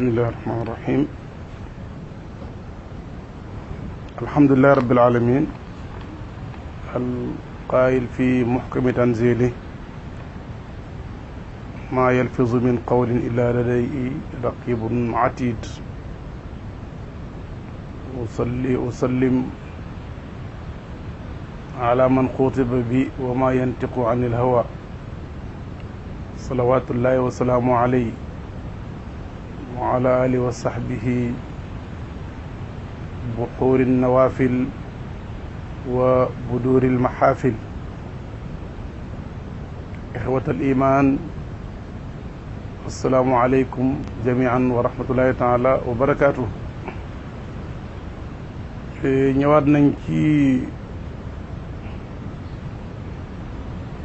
bismillahi rahmaani rahim alhamdulillahi rabbil alamin alqaayil fi muhkami tanzili maa yalfizu min qawlin illa ladayhi raqibun atid usallim ala man xutiba bi wa ma yantiqu an ilhawa salawatullahi wa salaamu alayhi wa ala alihi wa sahbihi buxuuri nawafil wa buduri lmaxaafil ixwat aliman assalaamu aleykum jamian wa rahmatullahi taala wa barakatuh. ñëwaat nañ ci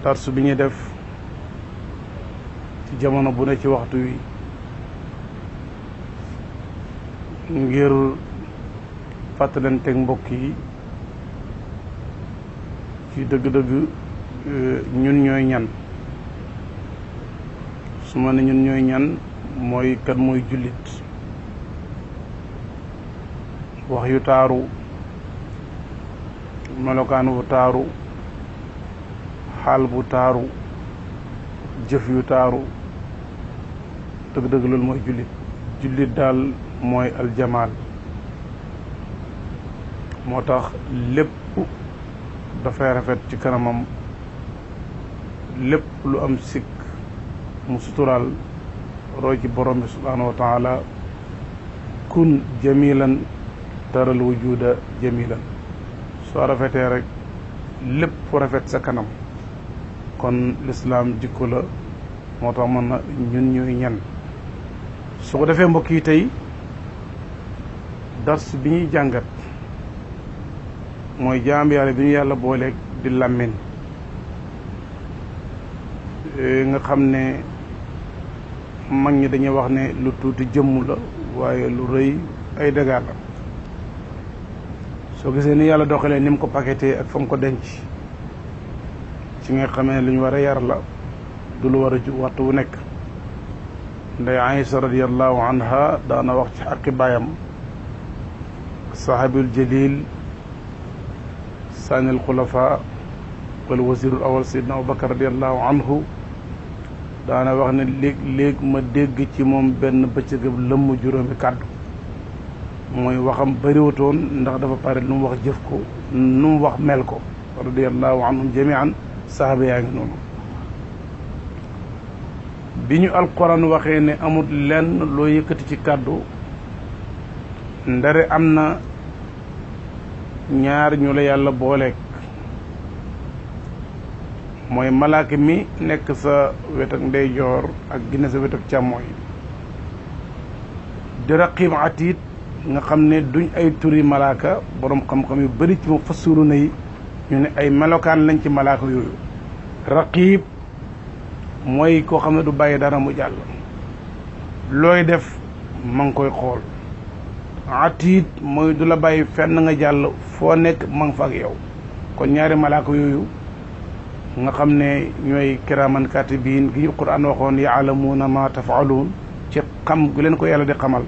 darsu bi ñuy def ci jamono bu ne ci waxtu wi ngir fàttalanteeg mbokk yi ci dëgg-dëgg ñun ñooy ñan. su ma ne ñun ñooy ñan mooy kan mooy jullit. wax yu taaru, melokaan bu taaru, xaal bu taaru, jëf yu taaru, dëgg-dëgg loolu mooy jullit. jullit daal mooy aljamaal. moo tax lépp dafay rafet ci kanamam, lépp lu am sikk mu suturaal roy ci borom bi subhaanahu wa taala. kun jamilan taral wujuda jamilan. soo rafetee rek lépp rafet sa kanam. kon lislaam jikko la. moo tax mën na ñun ñuy ñan. su ko defee mbokk yi, tey dars bi ñuy jàngat mooy jaam yàlla bi ñu yàlla booleeg di làmmiñ. nga xam ne mag ñi dañuy wax ne lu tuuti jëmm la waaye lu rëy ay dëggaar la. soo gisee ni yàlla doxalee ni mu ko paqueté ak fa mu ko denc, ci nga xamee ne lu ñu war a yar la, du lu war a jug waxtu wu nekk. ndey Aïcha radiyallahu anha daana wax ci aqi baayam sahabil jalil saanil xulafa wal wasirul awal sayyidna Abubakar radiyallahu anhu, daana wax ne léeg-léeg ma dégg ci moom benn bëccëgab lëmm juróomi kàddu. mooy waxam bëriwutoon ndax dafa pare lu mu wax jëf ko, nu mu wax mel ko. radiyallahu anhum jamian. sahaaba yaa ngi noonu. bi ñu alquran waxee ne amul lenn loo yëkkati ci kàddu ndare am na ñaar ñu la yàlla booleek, mooy malaaka mi nekk sa wet ak ndeyjoor ak ginne sa wet ak càmmooñ, di raqib atiid, nga xam ne duñ ay turi malaaka. boroom xam-xam yu bari ci mu fassiru na yi ñu ne ay melokaan lañ ci malaaka yooyu. raqib mooy koo xam ne du bàyyi dara mu jàll, looy def ma ngi koy xool. atiid mooy du la bàyyi fenn nga jàll, foo nekk ma ngi fa ak yow. kon ñaari malaaka yooyu nga xam ne ñooy kiraaman kaatibiin gi ñu Qur'an waxoon yaalamuuna ma tafaaluun, ci xam gu leen ko yàlla di xamal.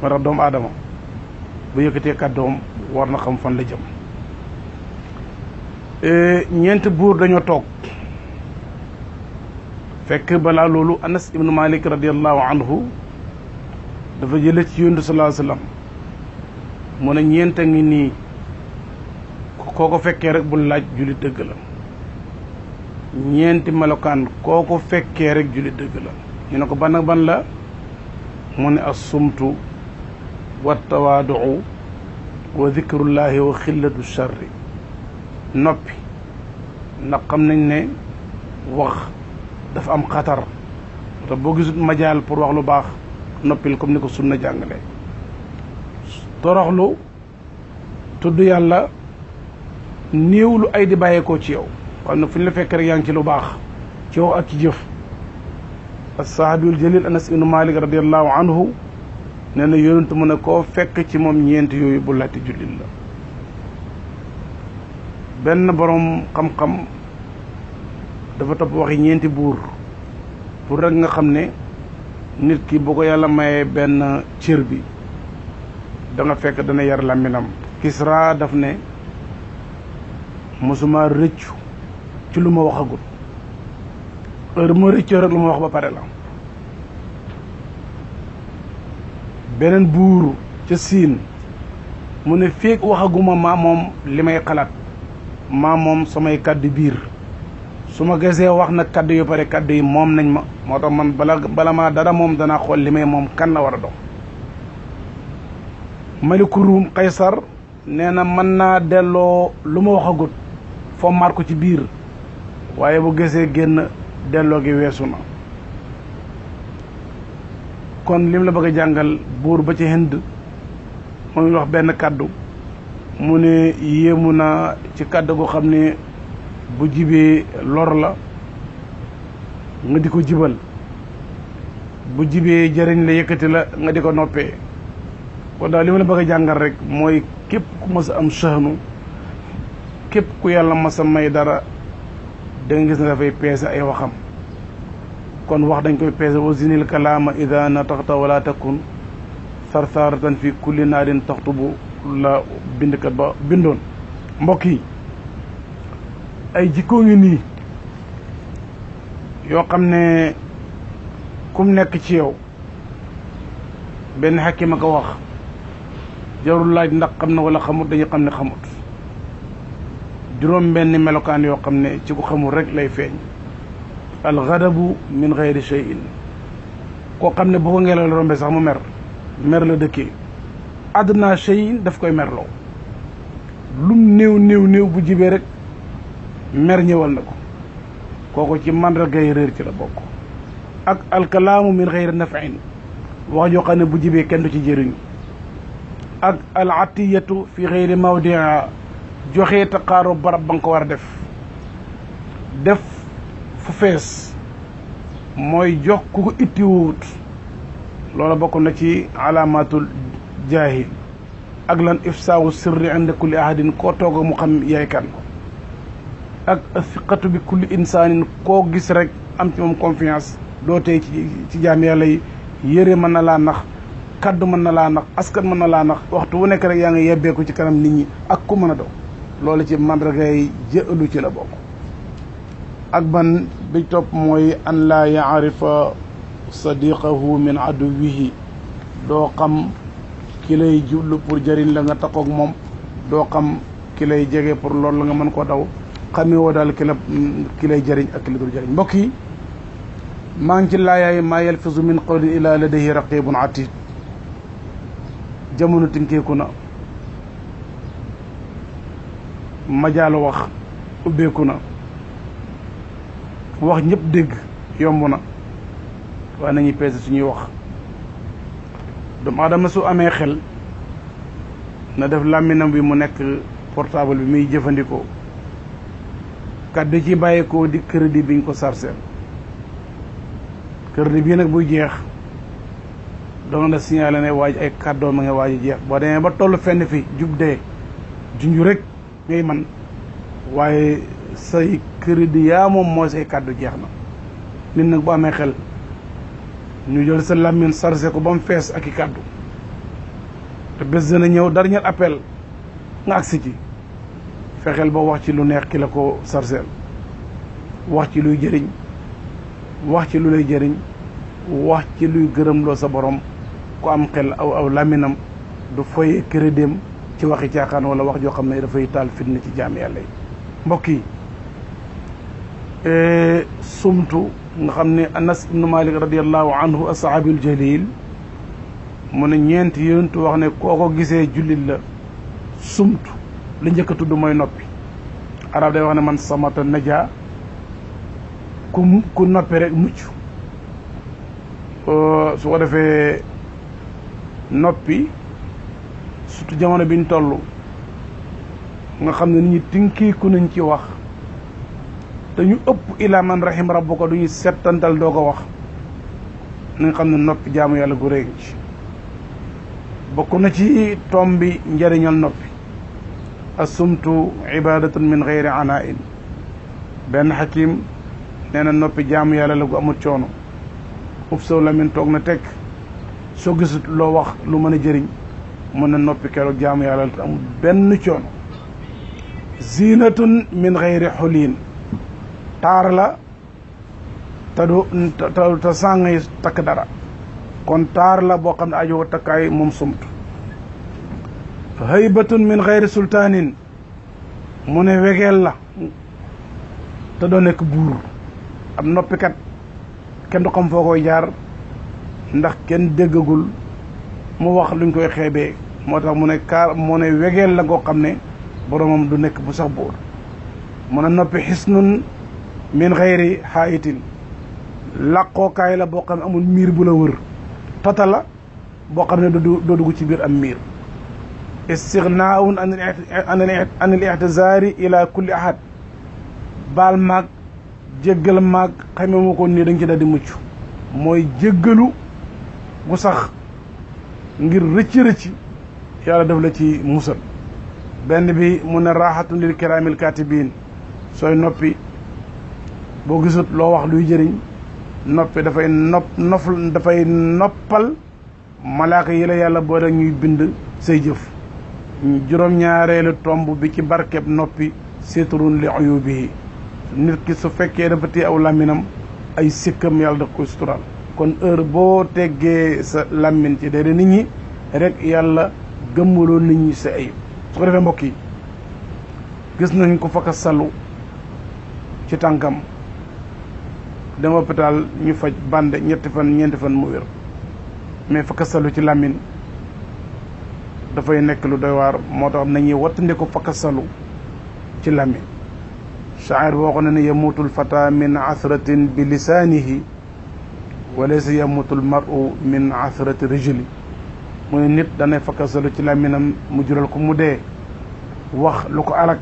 moo tax doomu aadama bu yëkkatee kàddoom war na xam fan la jëm. ñeent buur dañoo toog fekk balaa loolu Anas ibnu Malik radiallahu anhu dafa jële ci yonent sallallahu alayhi wa sallam mu ne ñeent a ngi nii koo ko fekkee rek bul laaj jullit dëgg la. ñeenti melokaan koo ko fekkee rek jullit dëgg la. ñu ne ko ban ak ban la? mu ne assumtu wa tawaaduu wa dikrullahi wa xillatu charri. noppi, ndax xam nañ ne wax dafa am xatar, te boo gisut majaal pour wax lu baax noppil, comme ni ko sunna jàngale. toroxlu, tudd yàlla, néew lu ay di bàyyeekoo ci yow, xam ne fu ñu la fekk rek yaa ngi ci lu baax ci wax ak ci jëf. as-sahabiyul jalil Anas ibnu Malik radiallahu anhu nee na yonent mu ne koo fekk ci moom ñeent yooyu bu laati jullit la. benn boroom xam-xam dafa topp waxi ñeenti buur pour rek nga xam ne nit ki bu ko yàlla mayee benn cër bi da nga fekk dana yar làmminam. Kisra daf ne mosuma rëccu ci lu ma waxagul, heure ma rëccoo rek lu ma wax ba pare la. beneen buur ca Siin mu ne feeg waxaguma maa moom li may xalaat, maa moom samay kàddu biir, su ma gisee wax na kàddu yu pare kàddu yi moom nañ ma. moo tax man bala maa dara moom danaa xool li may moom kan la war a dox. maliku Ruum Qaysar nee na mën naa delloo lu ma waxagut foo mar ko ci biir, waaye bu gisee génn delloo gi weesu na. kon lim la bëgg a jàngal buur ba ci Hind mu ngi wax benn kàddu mu ne yéemu na ci kàddu goo xam ne bu jibee lor la nga di ko jibal, bu jibee jëriñ la yëkkati la nga di ko noppee. kon daal li ma la bëgg a jàngal rek mooy képp ku mas a am sahnu, képp ku yàlla mas a may dara da nga gis ne dafay peese ay waxam. kon wax dañ koy peese. wa zinil kalaama ida nataxta wala takun sarsaaratan fi kulli naarin taxtubu la bindkat ba bindoon. mbokk yi, ay jikkoo ngi nii yoo xam ne kum nekk ci yow, benn xakim a ko wax, jarul laaj ndax xam na wala xamut, dañu xam ne xamut. juróom benn melokaan yoo xam ne ci ku xamul rek lay feeñ. alxadabu min xayri shay'in, koo xam ne bu ko ngelaw la rombe sax mu mer la dëkkee. adna shay'in daf koy merloo, lum néew bu jibee rek mer ñëwal na ko. kooku ci màndargay réer ci la bokk. ak alkalaamu min xayri naf'in, wax joo xam ne bu jibee kenn du ci jëriñu. ak al atiyatu fi xayri mawdi'a, joxe taqaaru barab ba nga ko war a def fu fees, mooy jox ku ko ittiwut. loola bokk na ci alaamatul jaahil. ak lan ifsaawu sirri inda kulli ahadin, koo toog mu xam yaay kan. ak asiqatu bi kulli insaanin, koo gis rek am ci moom confiance, doo tey ci jaam yàlla yi. yére mën na laa nax, kaddu mën na laa nax, askan mën na laa nax, waxtu wu nekk rek yaa ngi yebbeeku ci kanam nit ñi ak ku mën a doon. loolu ci mandargay jëlu ci la bokk. ak ban bi topp mooy an laa yaarifa sadiqahu min aduwihi, doo xam ki lay jublu pour jëriñ la nga takkoog moom, doo xam ki lay jege pour loolu la nga mën koo daw. xamee woo daal ki lay jëriñ ak ki la dul jëriñ. mbokk yi, maa ngi ci laayaay maa yalfizu min qawlin illa ladayhi raqibun atid. jamono tinkeeku na, majaalu wax ubbeeku na, wax ñëpp dégg yomb na, waaye nañuy peese suñuy wax. doomu aadama su amee xel na def làmminam bi mu nekk portable bi muy jëfandikoo, kàddu ci bàyyeekoo di crédit biñ ko sarseel. crédit bii nag buy jeex doon na signalé ne waaj ay kàddoo ma nga waaj jeex. boo demee ba toll fenn fi jub dee junju rek ngay man, waaye say crédit yaa moom moo say kàddu jeex na. nit nag bu amee xel ñu jël sa làmmiñ sarse ko ba mu fees ak i kàddu, te bés dana ñëw dernier appel nga agsi ci, fexeel ba wax ci lu neex ki la ko sarseel, wax ci luy jëriñ, wax ci lu lay jëriñ, wax ci luy gërëmloo sa borom. ku am xel aw làmminam du foye crédit ci waxi caaxaan wala wax joo xam ne dafay taal fitna ci jaam yàlla yi. mbokk yi, sumtu nga xam ne Anas ibnu Malik radiallahu anhu asaabil jalil mu ne ñeenti yonentu wax ne koo ko gisee jullit la. sumtu la njëkk a tudd mooy noppi. arab day wax ne man samata naja, ku noppi rek mucc. su ko defee noppi surtout jamono biñ toll nga xam ne nit ñi tinkiiku nañ ci wax, te ñu ëpp ila man rahim rabbuka duñu settantal doo ko wax. na nga xam ne noppi jaamu yàlla gu réy ci bokk na ci tom bi njëriñal noppi. assumtu ibadatun min gayri anain. benn xakim nee na noppi jaamu yàlla la gu amul coono. ub saw lamin toog na teg soo gisut loo wax lu mën a jëriñ mën na noppi keroog jaamu yàlla te amul benn coono zinatun min xayri xulin taar la te du te sàngay takk dara kon taar la boo xam ne ajo takkaay moom sumt haybatun min xayri sultaanin mu ne wegeel la te doo nekk buur ab noppikat kenn du xam foo koy jaar ndax kenn déggagul mu wax luñ koy xeebee moo tax mu ne wegeel la goo xam ne boromam du nekk bu sax buur mu ne noppi xisnun min xayri xaayitin làqookaay la boo xam ne amul miir bu la wër tata la boo xam ne doo dugg ci biir am miir istignaun an il ictizaari ila kulli ahad baal maag jéggal maag xamee ma ko nii dañ ci daal di mucc mooy jéggalu gu sax ngir rëcc yàlla def la ci musal benn bi mu ne raaxatun lil kiraamil kaatibiin sooy noppi boo gisut loo wax luy jëriñ noppi dafay noppal malaaka yi la yàlla boo rek ñuy bind say jëf juróom-ñaareelu tomb bi ci barkeb noppi sitrun li uyubihi nit ki su fekkee dafa téye aw làmminam ay sikkam yàlla daf koy sutural kon heure boo teggee sa làmmin ci déedéet nit ñi rek yàlla gëmmaloo nit ñi sa ayib su ko defee mbokk yi gis nañ ko fakka salu ci tànkam dem hôpital ñu faj bande ñeenti fan mu wér mais fakka salu ci làmmin dafay nekk lu doy waar moo tax nañuy wattandi ko fakka salu ci làmmin shaa'ir boo xam ne yamuutul fata min asratin bi lisaanihi wa laysa yamuutul mar'u min asrati rijli mu ne nit danay fakkasalu ci làmminam mu jural ko mu dee wax lu ko alak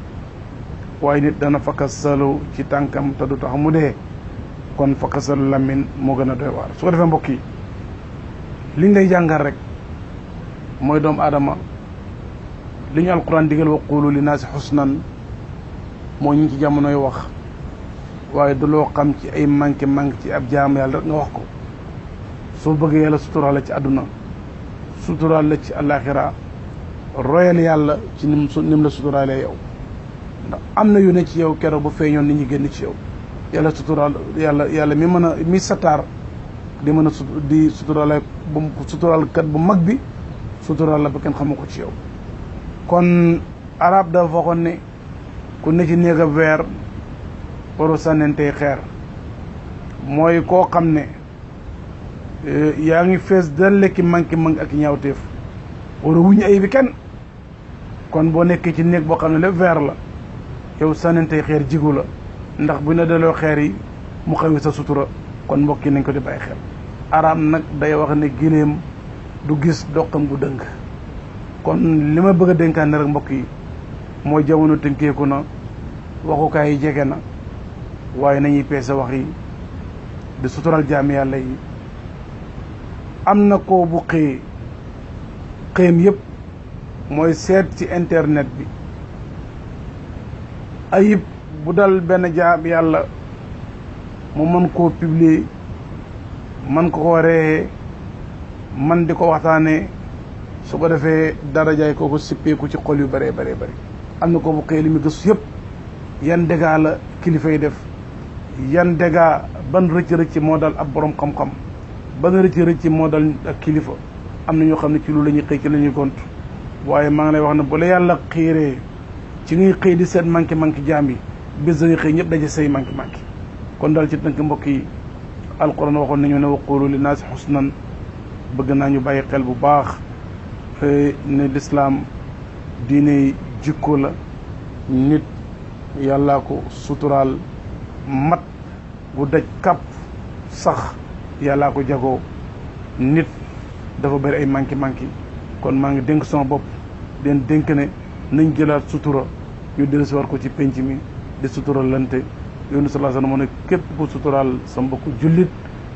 waaye nit dana fakkasalu ci tànkam te du tax mu dee kon fakkasalu làmmin moo gën a doy waar su ko defee mbokk yi liñ lay jàngal rek mooy doomu aadama li ñu alquran digal wa qulu li naasi xusnan moo ñu ci jamonoy wax waaye du loo xam ci ay manqué ci ab jaam yàlla rek nga wax ko soo bëggee yàlla suturaal la ci àdduna suturaal la ci àllaaxira royal yàlla ci nim la suturaalee yow ndax am na yu ne ci yow keroog ba feeñoon nit ñi génn ci yow yàlla suturaal yàlla mi mën a mi sataar di mën a di suturaal suturaalkat bu mag bi suturaal la ba kenn xamu ko ci yow kon arab dafa waxoon ne ku ne ci néeg ab weer waru sànnentey xeer mooy koo xam ne yaa ngi fees dalle ki manqué ak ñaawteef war a wuñu ay bi kenn kon boo nekkee ci néeg boo xam ne lépp weer la yow sànnentey xeer jigu la ndax bu ne daloo xeer yi mu xawi sa sutura kon mbokk yi nañ ko di bàyyi xel arab nag day wax ne giléem du gis doqam gu dëng kon li ma bëgg a dénkaane rek mbokk yi mooy jamono tënkeeku na waxukaay yi jege na waaye nañuy peese wax yi di sutural jaami yàlla yi am na ko bu xëyam yëpp mooy seet ci internet bi ayib bu dal benn jaam yàlla mu mën koo publier man ko reexee man di ko waxtaanee su ko defee darajaay kooku sippeeku ci xol yu bëree bëri am na ko bu xëy li mu gëstu yëpp yan dégâts la kilifa yi def yan dégâts ban rëcc moo dal ab borom xam-xam ban rëcc moo dal ak kilifa am na ñoo xam ne ci lu la ñuy xëy ci la ñuy gont waaye maa ngi lay wax ne bu la yàlla xiiree ci ngay xëy di seet manqué jaam yi bés da nga xëy ñëpp daje say manqué kon daal ci tënk mbokk yi alquran waxoon nañu ne waqulu li naasi xusnan bëgg naa ñu bàyyi xel bu baax ne lislaam diine jikko la nit yàllaa ko suturaal mat gu daj kàpp sax yàllaa ko jagoo nit dafa bëri ay manqué kon maa ngi dénk sama bopp den dénk ne nañ jëlaat sutura ñu dellusi war ko ci penc mi di sutural lante yonent sallallahu alayhi wasallam moo ne képp ku suturaal sa mbokku jullit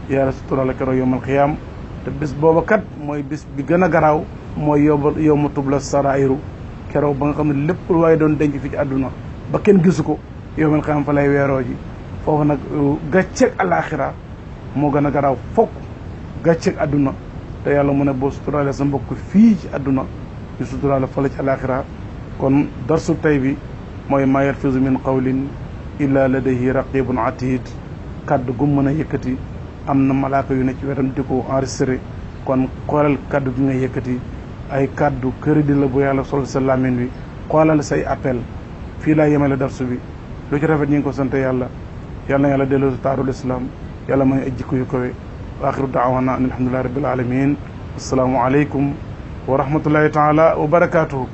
yàlla suturaal la keroog yawmal xiyaam te bés booba kat mooy bés bi gën a garaaw mooy yow ma tubla sarairu keroog ba nga xam ne lépp waaye doon denc fi ci àdduna ba kenn gisu ko yawmal xiyaam fa lay weeroo ji foofu nag gàcceeg alaaxira moo gën a garaaw fokk gàcceeg àdduna te yàlla mu ne boo suturaale sa mbokk fii ci àdduna ñu suturaale fële ci alaxira kon darsu tey bi mooy maa yalfizu min qawlin illa ladayhi raqibun atid kaddu gu mën a yëkkati am na malaaka yu ne ci wetam di ko enregistré kon xoolal kaddu gi nga yëkkati ay kaddu crédit la bu yàlla sol sa làmmiñ wi xoolal say appel fii laa yemale darsu bi lu ci rafet ñi ngi ko sant yàlla yàlla na yàlla delloo si taarul islam yàlla may ay jikko yu kawe wa axiru daawana an alhamdulillahi rabbil alamin assalaamu aleykum wa rahmatullahi taala wa barakatuhu